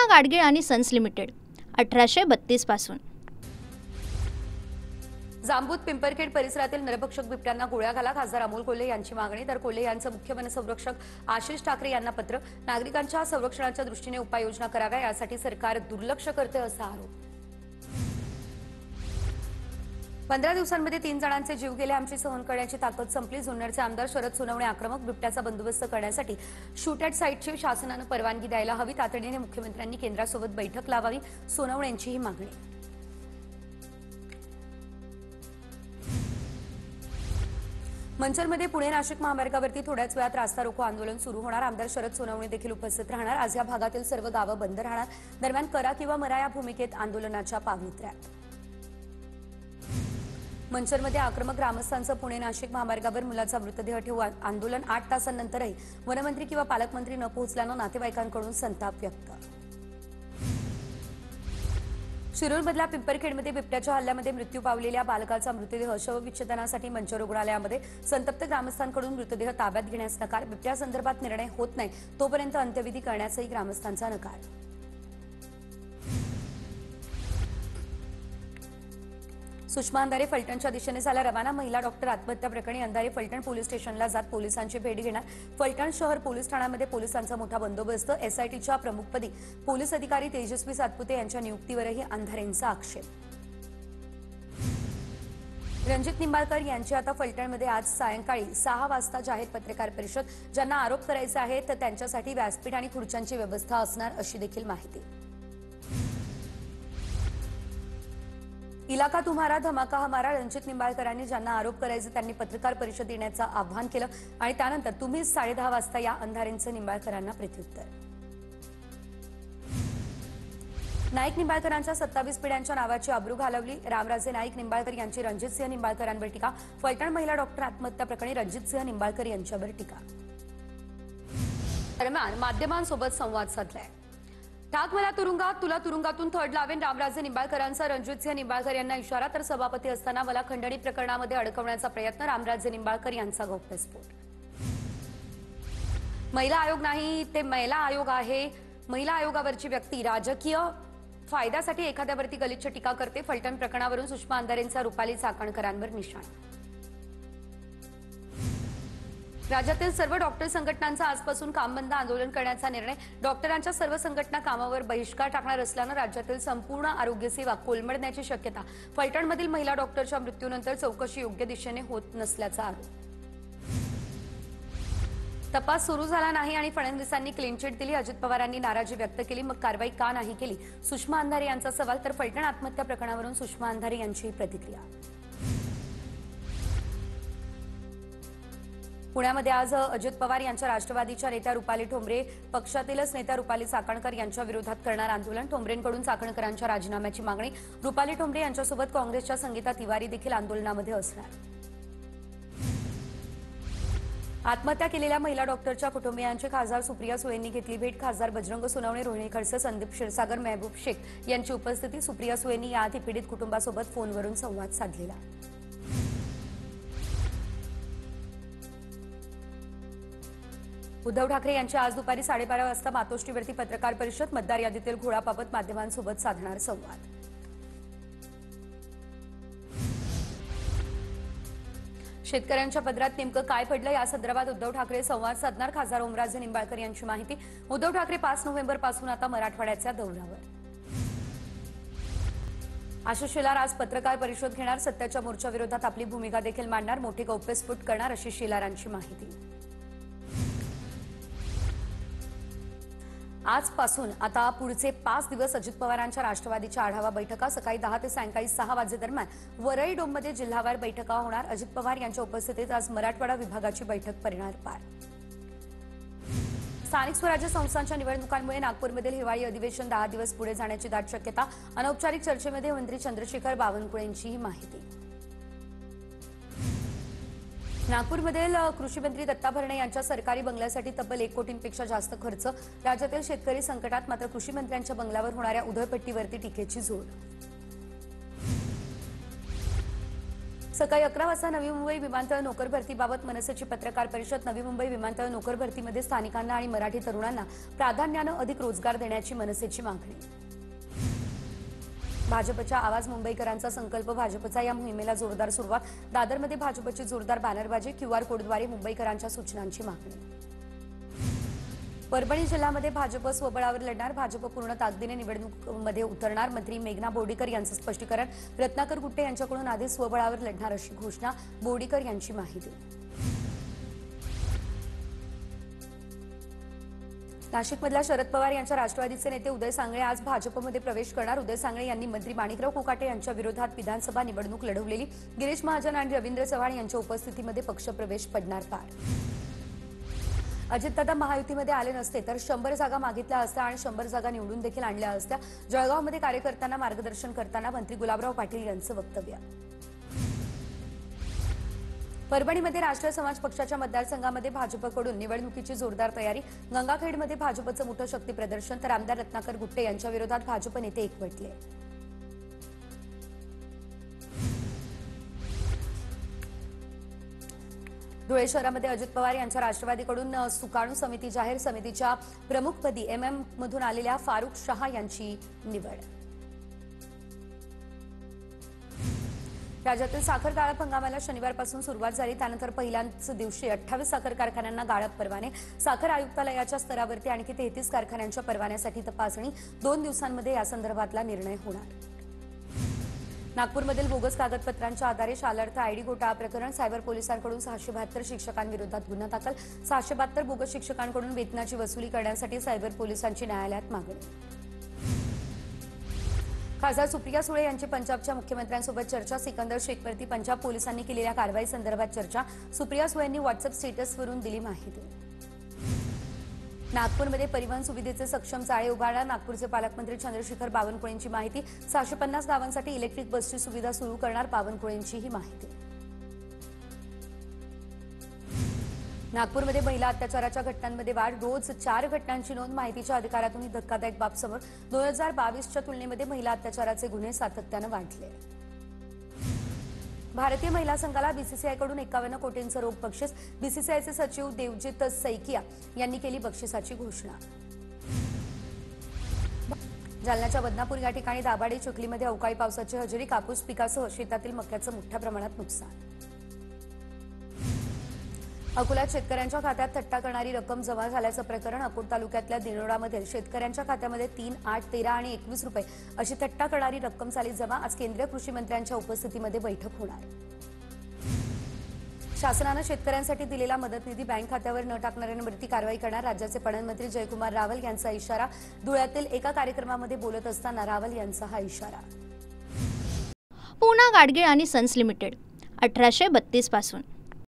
कृष्णा गाडगीळ आणि sons limited 1832 पासून। जांबूत पिंपरखेड परिसरातील नरभक्षक बिबट्यांना गोळ्या घाला, खासदार अमोल कोल्हे यांची मागणी। तर कोल्हे यांचं मुख्य वनसंरक्षक आशिष ठाकरे यांना पत्र। नागरिकांच्या संरक्षणाच्या दृष्टीने उपाययोजना कराव्या, यासाठी सरकार दुर्लक्ष करते असा आरोप। 15 दिवसांमध्ये 3 जणांचे जीव गेले, आमची सहन करण्याची ताकद संपली। जुन्नरचे आमदार शरद सोनवणे आक्रमक, बिबट्याचा बंदोबस्त करण्यासाठी शूट ॲट साईटची शासनाने परवानगी द्यायला हवी, तातडीने मुख्यमंत्र्यांनी केंद्रासोबत बैठक लावावी, सोनवणेंची ही मागणी। मंचरमध्ये पुणे नाशिक महामार्गावरती थोड्याच वेळात रास्ता रोको आंदोलन सुरू होणार। आमदार शरद सोनवणे देखील उपस्थित राहणार। आज या भागातील सर्व गावं बंद राहणार। दरम्यान करा किंवा मरा या भूमिकेत आंदोलनाच्या पावित्र्यात। मंचरमध्ये आक्रमक ग्रामस्थांचं पुणे नाशिक महामार्गावर मुलाचा मृतदेह ठेवून आंदोलन। 8 तासांनंतरही वनमंत्री किंवा पालकमंत्री न पोहोचल्यानं नातेवाईकांकडून संताप व्यक्त। शिरूरमधल्या पिंपरखेडमध्ये बिबट्याच्या हल्ल्यामध्ये मृत्यू पावलेल्या बालकाचा मृतदेह शवविच्छेदनासाठी मंचर रुग्णालयामध्ये। संतप्त ग्रामस्थांकडून मृतदेह ताब्यात घेण्यास नकार, बिबट्यासंदर्भात निर्णय होत नाही तोपर्यंत अंत्यविधी करण्याचाही ग्रामस्थांचा नकार। सुषमा अंधारे फलटणच्या दिशेने झाला रवाना। महिला डॉक्टर आत्महत्या प्रकरणी अंधारे फलटण पोलीस स्टेशनला जात पोलिसांची भेट घेणार। फलटण शहर पोलीस ठाण्यामध्ये पोलिसांचा मोठा बंदोबस्त। एसआयटीच्या प्रमुखपदी पोलीस अधिकारी तेजस्वी सातपुते यांच्या नियुक्तीवरही अंधारेंचा आक्षेप। रणजित निंबाळकर यांची आता फलटणमध्ये आज सायंकाळी 6 वाजता जाहीर पत्रकार परिषद। ज्यांना आरोप करायचे आहेत तर त्यांच्यासाठी व्यासपीठ आणि खुर्च्यांची व्यवस्था असणार, अशी देखील माहिती। इलाका तुम्हारा धमाका हमारा, रणजित निंबाळकरांनी ज्यांना आरोप करायचे त्यांनी पत्रकार परिषद देण्याचं आवाहन केलं आणि त्यानंतर तुम्हीच 10:30 वाजता या, अंधारेंचं निंबाळकरांना प्रत्युत्तर। नाईक निंबाळकरांच्या 27 पिढ्यांच्या नावाची अब्रू घालवली, रामराजे नाईक निंबाळकर यांची रणजितसिंह निंबाळकरांवर टीका। फलटण महिला डॉक्टर आत्महत्या प्रकरणी रणजितसिंह निंबाळकर यांच्यावर टीका। दरम्यान माध्यमांसोबत संवाद साधलाय। टाक मला तुरुंगात, तुला तुरुंगातून थर्ड लावेन, रामराजे निंबाळकरांचा रणजितसिंह निंबाळकर यांना इशारा। तर सभापती असताना मला खंडणी प्रकरणामध्ये अडकवण्याचा प्रयत्न, रामराजे निंबाळकर यांचा गौप्यस्फोट। महिला आयोग नाही ते महिला आयोग आहे, महिला आयोगावरची व्यक्ती राजकीय फायद्यासाठी एखाद्यावरती गलिच्छ टीका करते। फलटण प्रकरणावरून सुषमा अंधारेंचा रुपाली चाकणकरांवर निशाण। राज्यातील सर्व डॉक्टर संघटनांचा आजपासून कामबंद आंदोलन करण्याचा निर्णय। डॉक्टरांच्या सर्व संघटना कामावर बहिष्कार टाकणार असल्यानं राज्यातील संपूर्ण आरोग्य सेवा कोलमडण्याची शक्यता। फलटणमधील महिला डॉक्टरच्या मृत्यूनंतर चौकशी योग्य दिशेने होत नसल्याचा आरोप। तपास सुरू झाला नाही आणि फडणवीसांनी क्लीन चिट दिली, अजित पवारांनी नाराजी व्यक्त केली, मग कारवाई का नाही केली, सुषमा अंधारे यांचा सवाल। तर फलटण आत्महत्या प्रकरणावरून सुषमा अंधारे यांची प्रतिक्रिया। पुण्यामध्ये आज अजित पवार यांच्या राष्ट्रवादीच्या नेत्या रुपाली ठोंबरे, पक्षातीलच नेत्या रुपाली चाकणकर यांच्या विरोधात करणार आंदोलन। ठोंबरेंकडून चाकणकरांच्या राजीनाम्याची मागणी। रुपाली ठोंबरे यांच्यासोबत काँग्रेसच्या संगीता तिवारी देखील आंदोलनामध्ये असणार। आत्महत्या केलेल्या महिला डॉक्टरच्या कुटुंबियांची खासदार सुप्रिया सुळेंनी घेतली भेट। खासदार बजरंग सोनवणे, रोहिणी खडसे, संदीप क्षीरसागर, महबूब शेख यांची उपस्थिती। सुप्रिया सुळेंनी याआधी पीडित कुटुंबासोबत फोनवरून संवाद साधलेला। उद्धव ठाकरे यांची आज दुपारी 12:30 वाजता मातोश्रीवरती पत्रकार परिषद। मतदार यादीतील घोळाबाबत माध्यमांसोबत साधणार संवाद। शेतकऱ्यांच्या पदरात नेमकं काय पडलं या संदर्भात उद्धव ठाकरे संवाद साधणार। खासदार ओमराजे निंबाळकर यांची माहिती। उद्धव ठाकरे 5 नोव्हेंबरपासून आता मराठवाड्याच्या दौऱ्यावर। आशिष शेलार आज पत्रकार परिषद घेणार। सत्याच्या मोर्चाविरोधात आपली भूमिका देखील मांडणार, मोठे गौप्यस्फोट करणार, अशी शेलारांची माहिती। आजपासून आता पुढचे 5 दिवस अजित पवारांच्या राष्ट्रवादीच्या आढावा बैठका। सकाळी 10 ते सायंकाळी 6 वाजेदरम्यान वरळी डोममध्ये जिल्हावार बैठका होणार। अजित पवार यांच्या उपस्थितीत आज मराठवाडा विभागाची बैठक पडणार पार। स्थानिक स्वराज्य संस्थांच्या निवडणुकांमुळे नागपूरमधील हिवाळी अधिवेशन 10 दिवस पुढे जाण्याची दाट शक्यता। अनौपचारिक चर्चेमध्ये मंत्री चंद्रशेखर बावनकुळेंची ही माहिती। नागपूरमधील कृषी मंत्री दत्ता भरणे यांच्या सरकारी बंगल्यासाठी तब्बल 1 कोटींपेक्षा जास्त खर्च। राज्यातील शेतकरी संकटात, मात्र कृषी मंत्र्यांच्या बंगल्यावर होणाऱ्या उधळपट्टीवरती टीकेची जोर। सकाळी 11 वाजता नवी मुंबई विमानतळ नोकर भरतीबाबत मनसेची पत्रकार परिषद। नवी मुंबई विमानतळ नोकर भरतीमध्ये स्थानिकांना आणि मराठी तरुणांना प्राधान्यानं अधिक रोजगार देण्याची मनसेची मागणी। भाजपच्या आवाज मुंबईकरांचा संकल्प भाजपचा या मोहिमेला जोरदार सुरुवात। दादरमध्ये भाजपची जोरदार बॅनरबाजी, क्यूआर कोडद्वारे मुंबईकरांच्या सूचनांची मागणी। परभणी जिल्ह्यामध्ये भाजप स्वबळावर लढणार, भाजप पूर्ण ताकदीने निवडणुकीमध्ये उतरणार। मंत्री मेघना बोर्डीकर यांचं स्पष्टीकरण। रत्नाकर गुट्टे यांच्याकडून आधी स्वबळावर लढणार अशी घोषणा, बोर्डीकर यांची माहिती। नाशिकमधल्या शरद पवार यांच्या राष्ट्रवादीचे नेते उदय सांगळे आज भाजपमध्ये प्रवेश करणार। उदय सांगळे यांनी मंत्री माणिकराव कोकाटे यांच्या विरोधात विधानसभा निवडणूक लढवलेली। गिरीश महाजन आणि रवींद्र चव्हाण यांच्या उपस्थितीमध्ये पक्षप्रवेश पडणार पार। अजितदादा महायुतीमध्ये आले नसते तर 100 जागा मागितल्या असत्या आणि 100 जागा निवडून देखील आणल्या असत्या। जळगावमध्ये कार्यकर्त्यांना मार्गदर्शन करताना मंत्री गुलाबराव पाटील यांचं वक्तव्य। परभणीमध्ये राष्ट्रीय समाज पक्षाच्या मतदारसंघामध्ये भाजपकडून निवडणुकीची जोरदार तयारी। गंगाखेडमध्ये भाजपचं मोठं शक्ती प्रदर्शन, तर आमदार रत्नाकर गुट्टे यांच्या विरोधात भाजप नेते एकवटले। धुळे शहरामध्ये अजित पवार यांच्या राष्ट्रवादीकडून सुकाणू समिती जाहीर। समितीच्या प्रमुखपदी एमएम मधून आलेल्या फारुख शहा यांची निवड। राज्यातील साखर गाळप हंगामाला शनिवारपासून सुरुवात झाली। त्यानंतर पहिल्याच दिवशी 28 साखर कारखान्यांना गाळप परवाने। साखर आयुक्तालयाच्या स्तरावरती आणखी 33 कारखान्यांच्या परवान्यासाठी तपासणी। 2 दिवसांमध्ये यासंदर्भातला निर्णय होणार। नागपूरमधील बोगस कागदपत्रांच्या आधारे शालार्थ आयडी घोटाळा प्रकरण। सायबर पोलिसांकडून 672 शिक्षकांविरोधात गुन्हा दाखल। 672 बोगस शिक्षकांकडून वेतनाची वसुली करण्यासाठी सायबर पोलिसांची न्यायालयात मागणी। खासदार सुप्रिया सुळे यांची पंजाबच्या मुख्यमंत्र्यांसोबत चर्चा। सिकंदर शेखवरती पंजाब पोलिसांनी केलेल्या कारवाईसंदर्भात चर्चा। सुप्रिया सुळेंनी व्हॉट्सअप स्टेटसवरून दिली माहिती। नागपूरमध्ये परिवहन सुविधेचे सक्षम जाळे उभारणार। नागपूरचे पालकमंत्री चंद्रशेखर बावनकुळेंची माहिती। 650 गावांसाठी इलेक्ट्रिक बसची सुविधा सुरू करणार, बावनकुळेंची ही माहिती। नागपूरमध्ये महिला अत्याचाराच्या घटनांमध्ये वाढ, रोज 4 घटनांची नोंद। माहितीच्या अधिकारातून ही धक्कादायक बाब समोर। 2022च्या तुलनेमध्ये महिला अत्याचाराचे गुन्हे सातत्यानं वाढले। भारतीय महिला संघाला बीसीसीआयकडून 51 कोटींचं रोख बक्षीस। बीसीसीआयचे सचिव देवजित सैकिया यांनी केली बक्षिसाची घोषणा। जालन्याच्या बदनापूर या ठिकाणी दाभाडे चिखलीमध्ये अवकाळी पावसाची हजेरी। कापूस पिकासह शेतातील मक्याचं मोठ्या प्रमाणात नुकसान। अकोल्यात शेतकऱ्यांच्या खात्यात थट्टा करणारी रक्कम जमा झाल्याचं प्रकरण। अकोट तालुक्यातल्या दिनोडामध्ये शेतकऱ्यांच्या खात्यामध्ये 3, 8, 13 आणि 21 रुपये अशी थट्टा करणारी रक्कम झाली जमा। आज केंद्रीय कृषी मंत्र्यांच्या उपस्थितीमध्ये बैठक होणार। शासनानं शेतकऱ्यांसाठी दिलेला मदत निधी बँक खात्यावर न टाकणाऱ्यांवरती कारवाई करणार। राज्याचे पणन मंत्री जयकुमार रावल यांचा इशारा। धुळ्यातील एका कार्यक्रमामध्ये बोलत असताना रावल यांचा हा इशारा। पूना गाडगीळ आणि सन्स लिमिटेड 1832 पासून